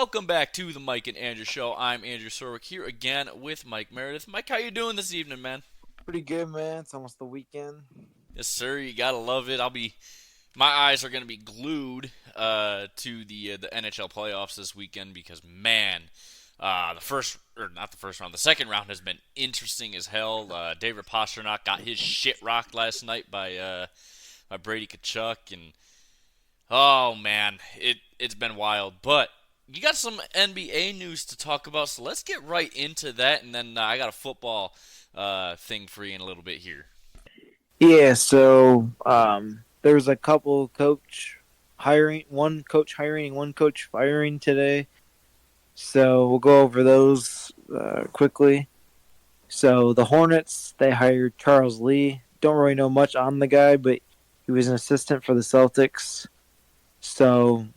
Welcome back to the Mike and Andrew Show. I'm Andrew Sorwick here again with Mike Meredith. Mike, how you doing this evening, man? Pretty good, man. It's almost the weekend. Yes, sir. You gotta love it. My eyes are gonna be glued to the NHL playoffs this weekend because man, the first or not the first round, the second round has been interesting as hell. David Pastrnak got his shit rocked last night by Brady Tkachuk, and oh man, it's been wild. But you got some NBA news to talk about, so let's get right into that, and then I got a football thing for you in a little bit here. Yeah, so there was a couple one coach hiring, and one coach firing today. So we'll go over those quickly. So the Hornets, they hired Charles Lee. Don't really know much on the guy, but he was an assistant for the Celtics. So,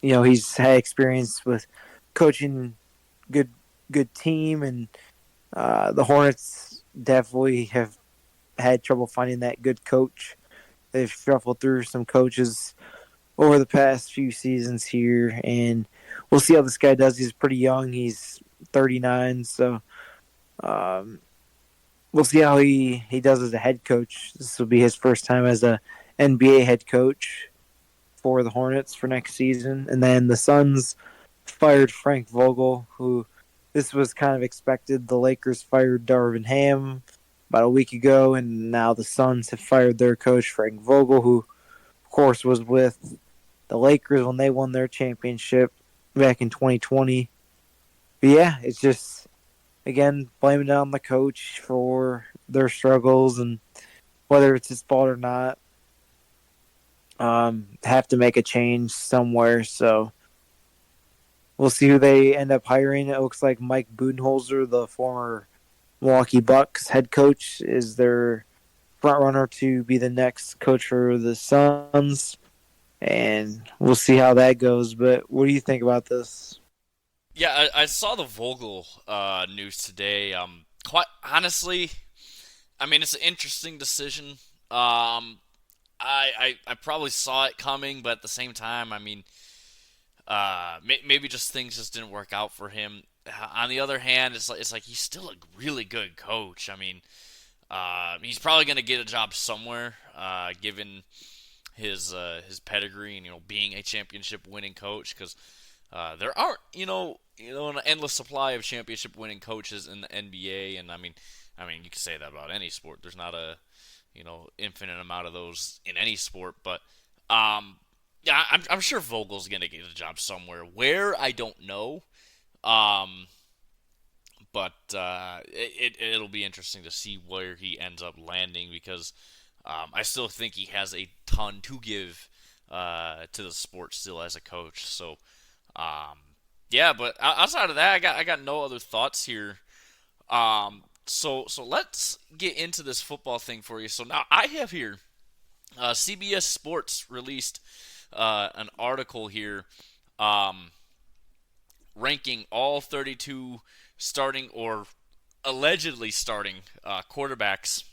he's had experience with coaching good good team, and the Hornets definitely have had trouble finding that good coach. They've shuffled through some coaches over the past few seasons here, and we'll see how this guy does. He's pretty young. He's 39, so um, we'll see how he does as a head coach. This will be his first time as a NBA head coach for the Hornets for next season. And then the Suns fired Frank Vogel, who this was kind of expected. The Lakers fired Darvin Ham about a week ago, and now the Suns have fired their coach, Frank Vogel, who, of course, was with the Lakers when they won their championship back in 2020. But yeah, it's just, again, blaming it on the coach for their struggles, and whether it's his fault or not, have to make a change somewhere. So we'll see who they end up hiring. It looks like Mike Budenholzer, the former Milwaukee Bucks head coach, is their front runner to be the next coach for the Suns, and we'll see how that goes. But what do you think about this? Yeah, I saw the Vogel news today. Quite honestly, I mean it's an interesting decision. I probably saw it coming, but at the same time, I mean, maybe just things just didn't work out for him. On the other hand, it's like he's still a really good coach. I mean, he's probably gonna get a job somewhere, given his pedigree and being a championship winning coach. Because there aren't an endless supply of championship winning coaches in the NBA, and I mean you can say that about any sport. There's not a infinite amount of those in any sport, but yeah, I'm sure Vogel's gonna get a job somewhere. Where I don't know, um, but it'll be interesting to see where he ends up landing because I still think he has a ton to give to the sport still as a coach. So um, yeah, but outside of that, I got no other thoughts here. So let's get into this football thing for you. So now I have here CBS Sports released an article here um, ranking all 32 starting or allegedly starting quarterbacks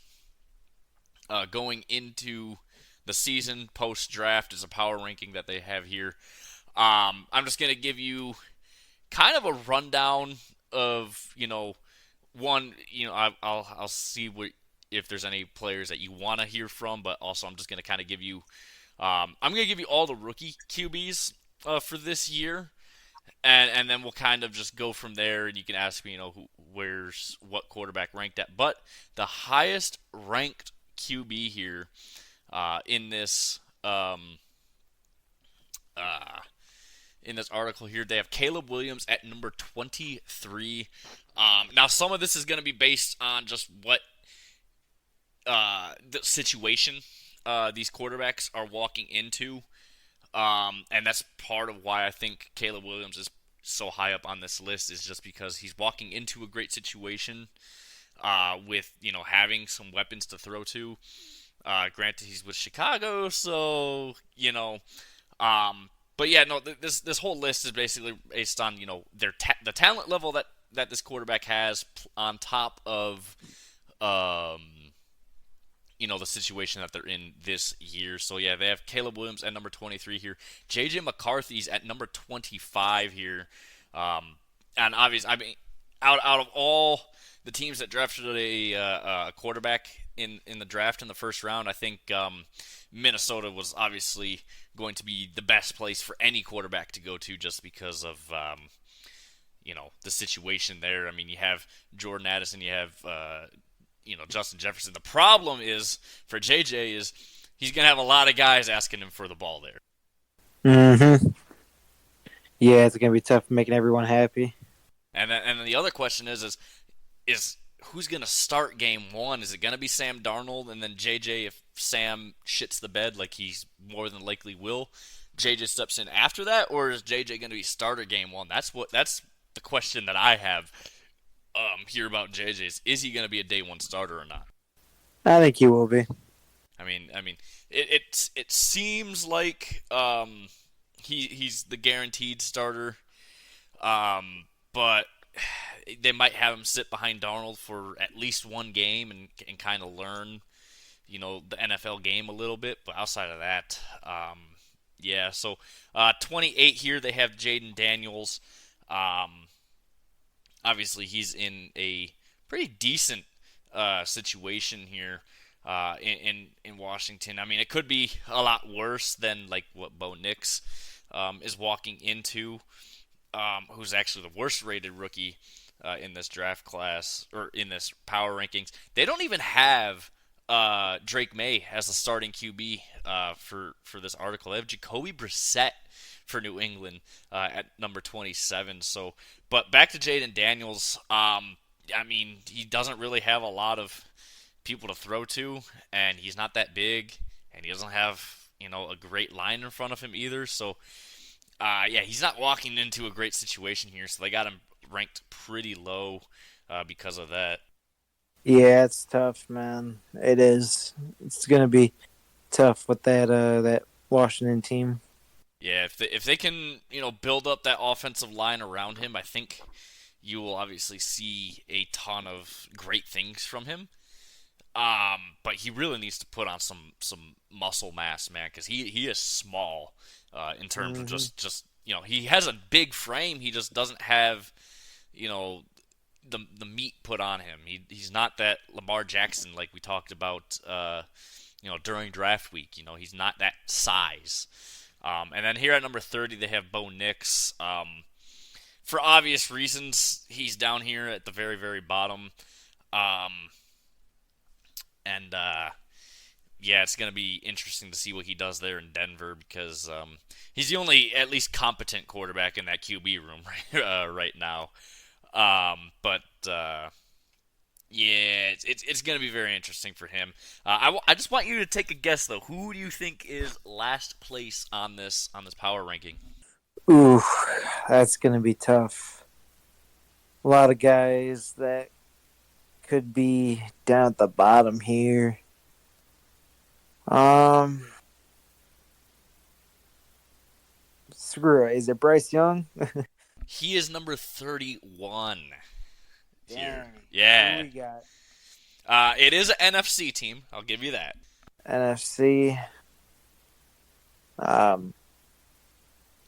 going into the season post draft is a power ranking that they have here. I'm just going to give you kind of a rundown of one. I'll see if there's any players that you want to hear from, but also I'm just going to kind of give you I'm going to give you all the rookie QBs for this year, and then we'll kind of just go from there, and you can ask me, where's what quarterback ranked at. But the highest ranked QB here in uh, this article here, they have Caleb Williams at number 23. Now, some of this is going to be based on just what the situation these quarterbacks are walking into. And that's part of why I think Caleb Williams is so high up on this list is just because he's walking into a great situation with having some weapons to throw to. Granted, he's with Chicago, so but yeah, no. This whole list is basically based on the talent level that this quarterback has on top of um, the situation that they're in this year. So yeah, they have Caleb Williams at number 23 here. JJ McCarthy's at number 25 here. And obviously, I mean, out of all the teams that drafted a quarterback in the draft in the first round, I think Minnesota was obviously going to be the best place for any quarterback to go to, just because of the situation there. I mean, you have Jordan Addison, you have Justin Jefferson. The problem is for JJ is he's gonna have a lot of guys asking him for the ball there. Mm-hmm. Yeah, it's gonna be tough making everyone happy. And then the other question is who's gonna start game one? Is it gonna be Sam Darnold, and then JJ, if Sam shits the bed like he's more than likely will, JJ steps in after that, or is JJ gonna be starter game one? That's the question that I have here about JJ. Is he gonna be a day one starter or not? I think he will be. I mean, it seems like he's the guaranteed starter, but they might have him sit behind Darnold for at least one game and kind of learn, the NFL game a little bit. But outside of that, yeah. So 28 here, they have Jaden Daniels. Obviously, he's in a pretty decent situation here in Washington. I mean, it could be a lot worse than like what Bo Nix is walking into, who's actually the worst rated rookie in this draft class, or in this power rankings. They don't even have Drake May as the starting QB for this article. They have Jacoby Brissett for New England at number 27. So, but back to Jaden Daniels. I mean, he doesn't really have a lot of people to throw to, and he's not that big, and he doesn't have a great line in front of him either. So, yeah, he's not walking into a great situation here. So they got him ranked pretty low because of that. Yeah, it's tough, man. It is. It's gonna be tough with that Washington team. Yeah, if they can build up that offensive line around him, I think you will obviously see a ton of great things from him. But he really needs to put on some muscle mass, man, because he is small in terms of just he has a big frame. He just doesn't have the meat put on him. He's not that Lamar Jackson like we talked about during draft week. He's not that size. And then here at number 30, they have Bo Nix. For obvious reasons, he's down here at the very, very bottom. Yeah, it's going to be interesting to see what he does there in Denver, because he's the only at least competent quarterback in that QB room right now. Yeah, it's going to be very interesting for him. I just want you to take a guess, though. Who do you think is last place on this power ranking? Ooh, that's going to be tough. A lot of guys that could be down at the bottom here. Screw it. Is it Bryce Young? He is number 31 here. Dang. Yeah. Who we got? It is an NFC team. I'll give you that. NFC.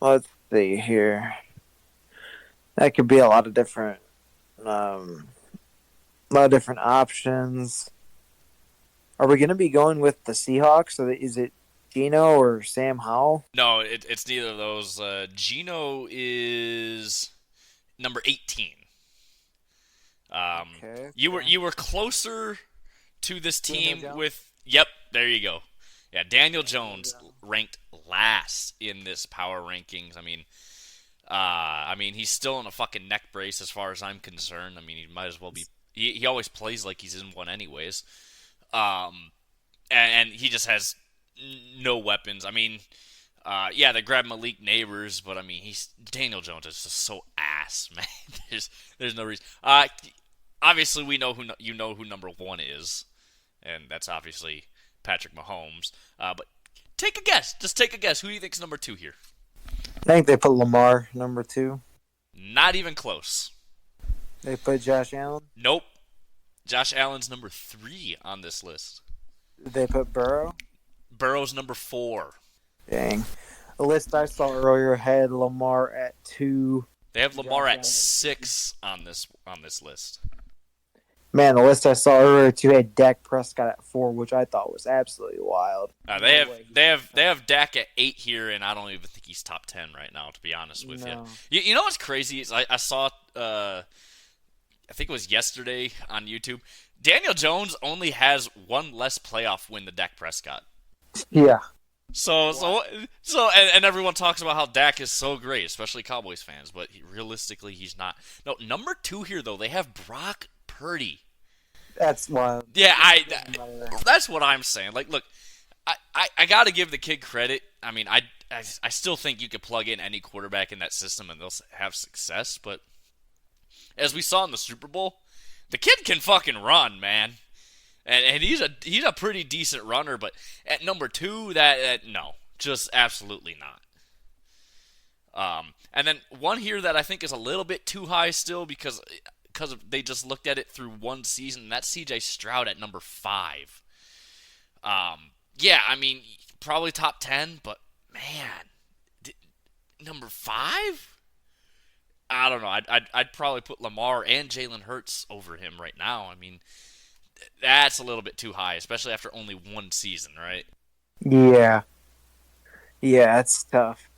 Let's see here. That could be a lot of different options. Are we going to be going with the Seahawks? Or is it Geno or Sam Howell? No, it's neither of those. Geno is number 18. Okay. You were closer to this team with. Yep, there you go. Yeah, Daniel Jones ranked last in this power rankings. I mean, he's still in a fucking neck brace as far as I'm concerned. I mean, he might as well be. He always plays like he's in one anyways. And he just has no weapons. I mean, yeah, they grabbed Malik Neighbors, but I mean, Daniel Jones is just so ass, man. There's no reason. Obviously, we know who number one is, and that's obviously Patrick Mahomes. But take a guess. Just take a guess. Who do you think's number two here? I think they put Lamar number 2. Not even close. They put Josh Allen? Nope. Josh Allen's number 3 on this list. Did they put Burrow? Burrow's number 4. Dang. The list I saw earlier had Lamar at 2. They have Lamar Josh at Allen. 6 on this list. Man, the list I saw earlier too had Dak Prescott at 4, which I thought was absolutely wild. They No way. have Dak at 8 here, and I don't even think he's top 10 right now. To be honest with No. you know what's crazy is I saw I think it was yesterday on YouTube. Daniel Jones only has one less playoff win than Dak Prescott. Yeah. And everyone talks about how Dak is so great, especially Cowboys fans, but realistically, he's not. No, number 2 here though, they have Brock Purdy. That's wild. Yeah, that's what I'm saying. Like, look, I got to give the kid credit. I mean, I still think you could plug in any quarterback in that system and they'll have success. But as we saw in the Super Bowl, the kid can fucking run, man. And he's a pretty decent runner, but at number 2, that no, just absolutely not. And then one here that I think is a little bit too high still because they just looked at it through one season. And that's C.J. Stroud at number 5. Yeah, I mean probably top 10, but man, number 5. I don't know. I'd probably put Lamar and Jalen Hurts over him right now. I mean, that's a little bit too high, especially after only one season, right? Yeah. Yeah, it's tough.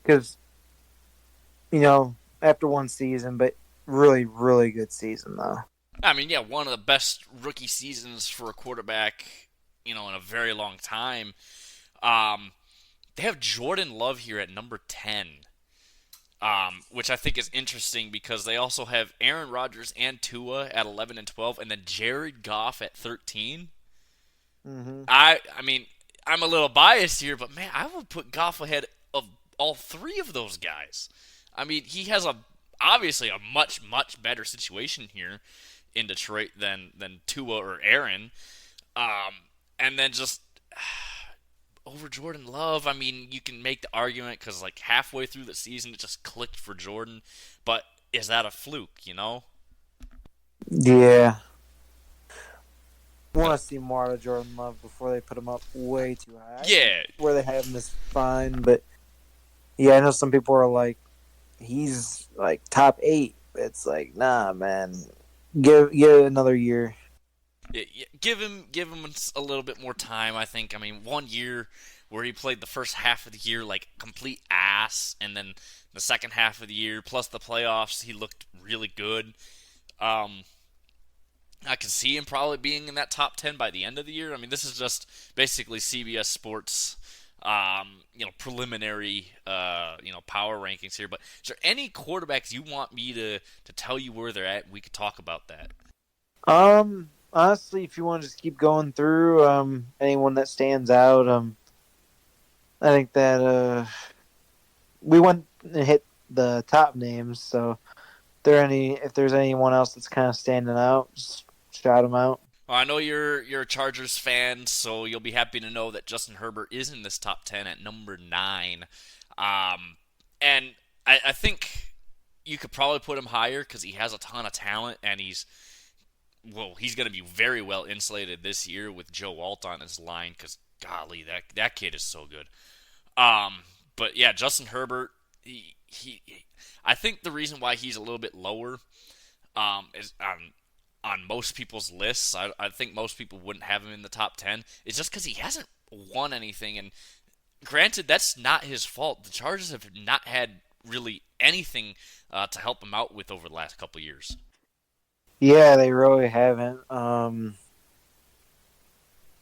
Because, after one season, but really, really good season, though. I mean, yeah, one of the best rookie seasons for a quarterback, in a very long time. They have Jordan Love here at number 10. Which I think is interesting because they also have Aaron Rodgers and Tua at 11 and 12, and then Jared Goff at 13. Mm-hmm. I mean, I'm a little biased here, but man, I would put Goff ahead of all 3 of those guys. I mean, he has obviously a much, much better situation here in Detroit than Tua or Aaron. And then just over Jordan Love, I mean, you can make the argument because, like, halfway through the season, it just clicked for Jordan. But is that a fluke, Yeah. I want to see more out of Jordan Love before they put him up way too high. Yeah. Where they have him is fine, but yeah, I know some people are like, he's like top 8. It's like, nah, man. Give it another year. Yeah, give him a little bit more time, I think. I mean, 1 year where he played the first half of the year like complete ass, and then the second half of the year, plus the playoffs, he looked really good. I can see him probably being in that top 10 by the end of the year. I mean, this is just basically CBS Sports, preliminary, power rankings here. But is there any quarterbacks you want me to tell you where they're at? We could talk about that. Honestly, if you want to just keep going through, anyone that stands out, I think that we went and hit the top names. So, if there's anyone else that's kind of standing out, just shout them out. Well, I know you're a Chargers fan, so you'll be happy to know that Justin Herbert is in this top 10 at number 9. And I think you could probably put him higher because he has a ton of talent, and he's going to be very well insulated this year with Joe Alt on his line because, golly, that kid is so good. But, yeah, Justin Herbert, I think the reason why he's a little bit lower is on most people's lists. I think most people wouldn't have him in the top 10. It's just because he hasn't won anything. And granted, that's not his fault. The Chargers have not had really anything to help him out with over the last couple years. Yeah, they really haven't.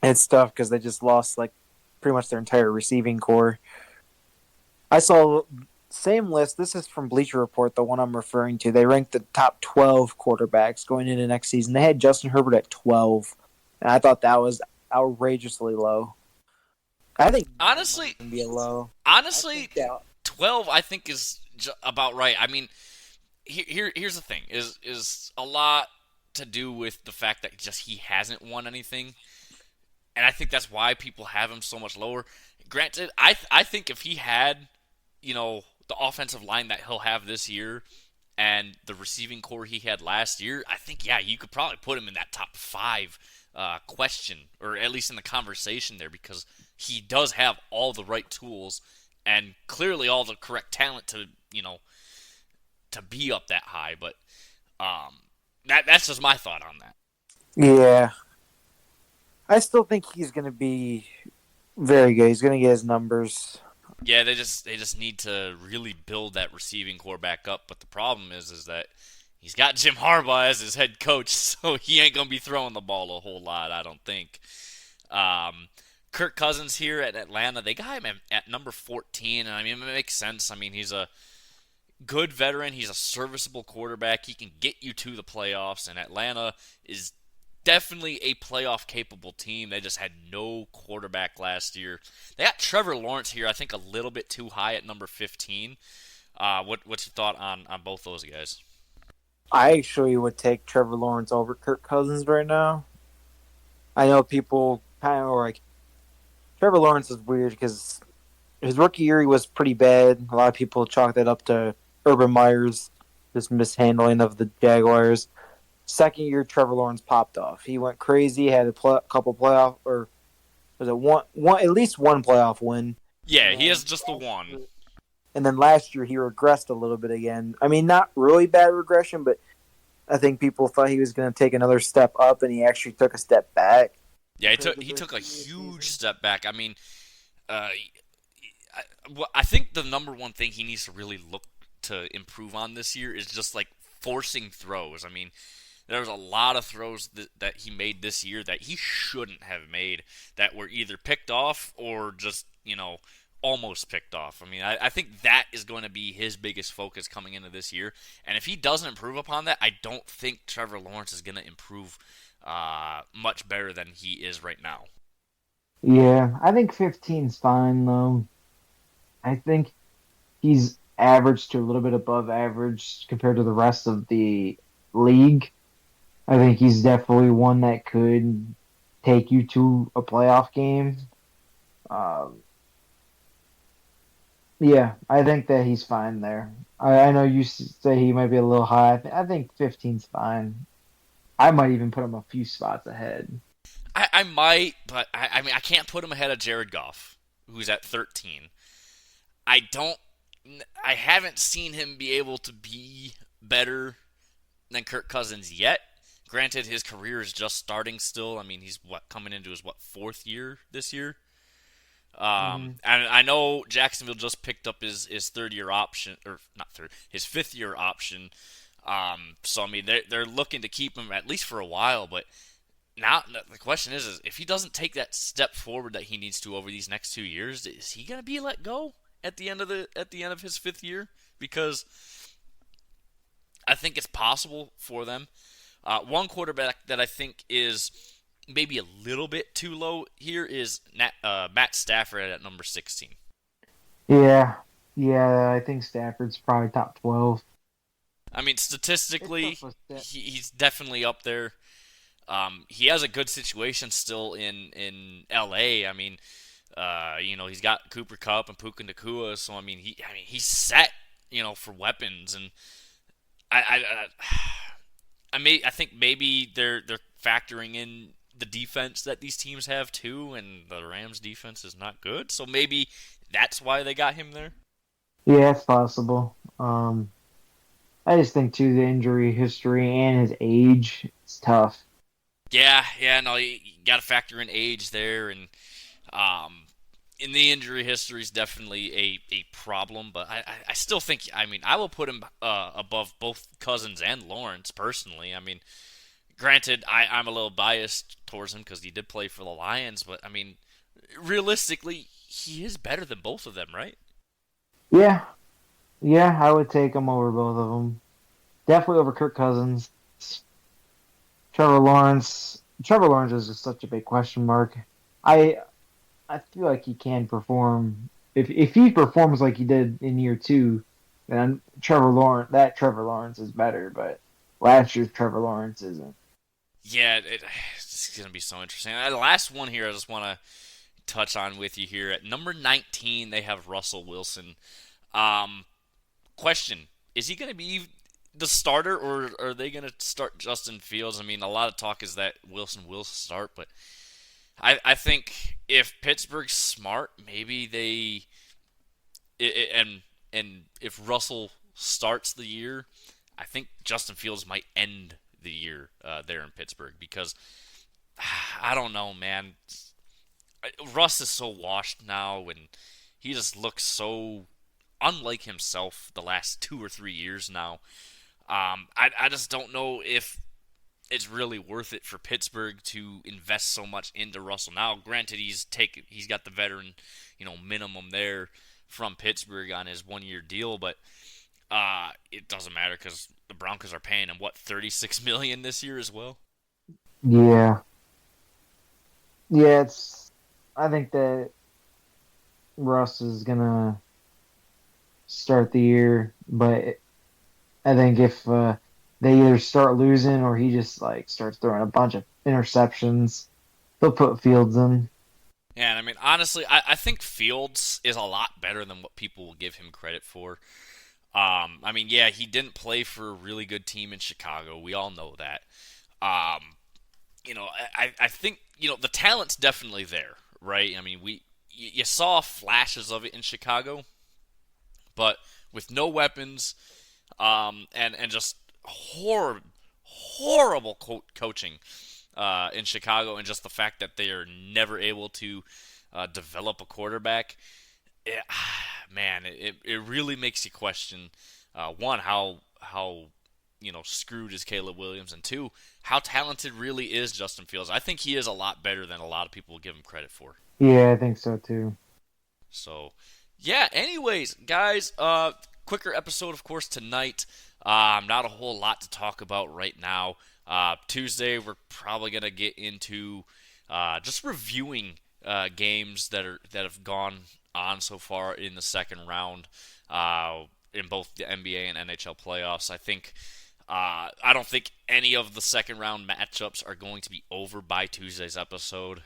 It's tough because they just lost like pretty much their entire receiving core. I saw same list. This is from Bleacher Report, the one I'm referring to. They ranked the top 12 quarterbacks going into next season. They had Justin Herbert at 12, and I thought that was outrageously low. I think honestly, can be a low. 12 I think is about right. I mean, here's the thing: is a lot to do with the fact that just he hasn't won anything, and I think that's why people have him so much lower. Granted, I think if he had, the offensive line that he'll have this year and the receiving core he had last year, I think, yeah, you could probably put him in that top 5 question, or at least in the conversation there, because he does have all the right tools and clearly all the correct talent to to be up that high. But that's just my thought on that. Yeah, I still think he's going to be very good. He's going to get his numbers. Yeah, they just need to really build that receiving core back up. But the problem is that he's got Jim Harbaugh as his head coach, so he ain't gonna be throwing the ball a whole lot, I don't think. Kirk Cousins here at Atlanta, they got him at number 14, and I mean it makes sense. I mean he's a good veteran, he's a serviceable quarterback, he can get you to the playoffs, and Atlanta is definitely a playoff capable team. They just had no quarterback last year. They got Trevor Lawrence here, I think a little bit too high at number 15. What's your thought on both those guys? I actually would take Trevor Lawrence over Kirk Cousins right now. I know people kind of like Trevor Lawrence is weird because his rookie year he was pretty bad. A lot of people chalk that up to Urban Meyer's just mishandling of the Jaguars. Second year, Trevor Lawrence popped off. He went crazy. Had a couple playoff, or was it one at least one playoff win. Yeah, he has just the one. And then last year he regressed a little bit again. I mean, not really bad regression, but I think people thought he was going to take another step up, and he actually took a step back. Yeah, he took a huge step back. I mean, I think the number one thing he needs to really look to improve on this year is just like forcing throws. I mean, there was a lot of throws that he made this year that he shouldn't have made, that were either picked off or just almost picked off. I mean, I think that is going to be his biggest focus coming into this year. And if he doesn't improve upon that, I don't think Trevor Lawrence is going to improve much better than he is right now. Yeah, I think 15's fine though. I think he's average to a little bit above average compared to the rest of the league. I think he's definitely one that could take you to a playoff game. Um, yeah, I think that he's fine there. I know you say he might be a little high. I think 15's fine. I might even put him a few spots ahead. I might, but I mean, I can't put him ahead of Jared Goff, who's at 13. I don't. I haven't seen him be able to be better than Kirk Cousins yet. Granted, his career is just starting still. I mean, he's coming into his fourth year this year. And I know Jacksonville just picked up his third year option, or not third, his fifth year option. So I mean, they're looking to keep him at least for a while. But now the question is if he doesn't take that step forward that he needs to over these next 2 years, is he gonna be let go at the end of his fifth year? Because I think it's possible for them. One quarterback that I think is maybe a little bit too low here is Matt Stafford at number 16. Yeah, yeah, I think Stafford's probably top 12. I mean, statistically, It's tough with he's definitely up there. He has a good situation still in L.A. I mean, he's got Cooper Kupp and Puka Nacua, so I mean, he's set, for weapons, and I think maybe they're factoring in the defense that these teams have too, and the Rams' defense is not good, so maybe that's why they got him there. Yeah, it's possible. I just think too the injury history and his age is tough. Yeah, no, you got to factor in age there, and in the injury history is definitely a problem. But I still think, I mean, I will put him above both Cousins and Lawrence personally. I mean, granted, I'm a little biased towards him because he did play for the Lions, but I mean, realistically, he is better than both of them, right? Yeah, yeah, I would take him over both of them. Definitely over Kirk Cousins. Trevor Lawrence. Trevor Lawrence is just such a big question mark. I I feel like he can perform. If he performs like he did in year two, then Trevor Lawrence is better. But last year's Trevor Lawrence isn't. Yeah, it's going to be so interesting. The last one here I just want to touch on with you here. At number 19, they have Russell Wilson. Question, is he going to be the starter, or are they going to start Justin Fields? I mean, a lot of talk is that Wilson will start, but I think if Pittsburgh's smart, maybe and if Russell starts the year, I think Justin Fields might end the year there in Pittsburgh because I don't know, man. Russ is so washed now, and he just looks so unlike himself the last 2 or 3 years now. I just don't know if it's really worth it for Pittsburgh to invest so much into Russell. Now, granted, he's got the veteran, minimum there from Pittsburgh on his 1 year deal, but it doesn't matter because the Broncos are paying him $36 million this year as well. Yeah. Yeah, I think that Russ is gonna start the year, but I think if they either start losing or he just like starts throwing a bunch of interceptions, they'll put Fields in. Yeah, and I mean, honestly, I think Fields is a lot better than what people will give him credit for. I mean, yeah, he didn't play for a really good team in Chicago. We all know that. I think, the talent's definitely there, right? I mean, you saw flashes of it in Chicago, but with no weapons, and just horrible coaching in Chicago, and just the fact that they are never able to develop a quarterback. It really makes you question one, how screwed is Caleb Williams, and two, how talented really is Justin Fields. I think he is a lot better than a lot of people will give him credit for. Yeah, I think so too. So, yeah. Anyways, guys, quicker episode, of course, tonight. Not a whole lot to talk about right now. Tuesday, we're probably gonna get into just reviewing games that have gone on so far in the second round in both the NBA and NHL playoffs. I don't think any of the second round matchups are going to be over by Tuesday's episode.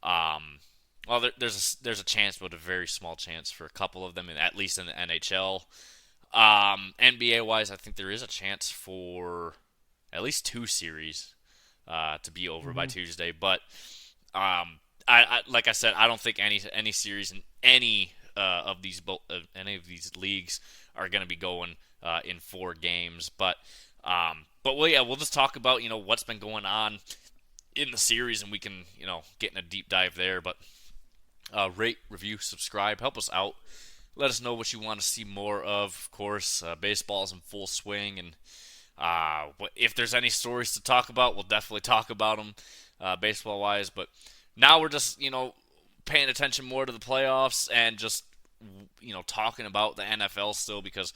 Well, there's a chance, but a very small chance for a couple of them, at least in the NHL. NBA wise, I think there is a chance for at least 2 series to be over by Tuesday. But I like I said, I don't think any series in any of these leagues are going to be going in 4 games. But we'll just talk about what's been going on in the series, and we can get in a deep dive there. But rate, review, subscribe, help us out. Let us know what you want to see more of. Of course, baseball's in full swing, and if there's any stories to talk about, we'll definitely talk about them baseball-wise. But now we're just, paying attention more to the playoffs and just, talking about the NFL still, because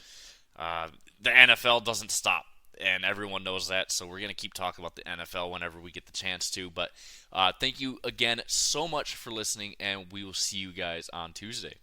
the NFL doesn't stop, and everyone knows that. So we're going to keep talking about the NFL whenever we get the chance to. But thank you again so much for listening, and we will see you guys on Tuesday.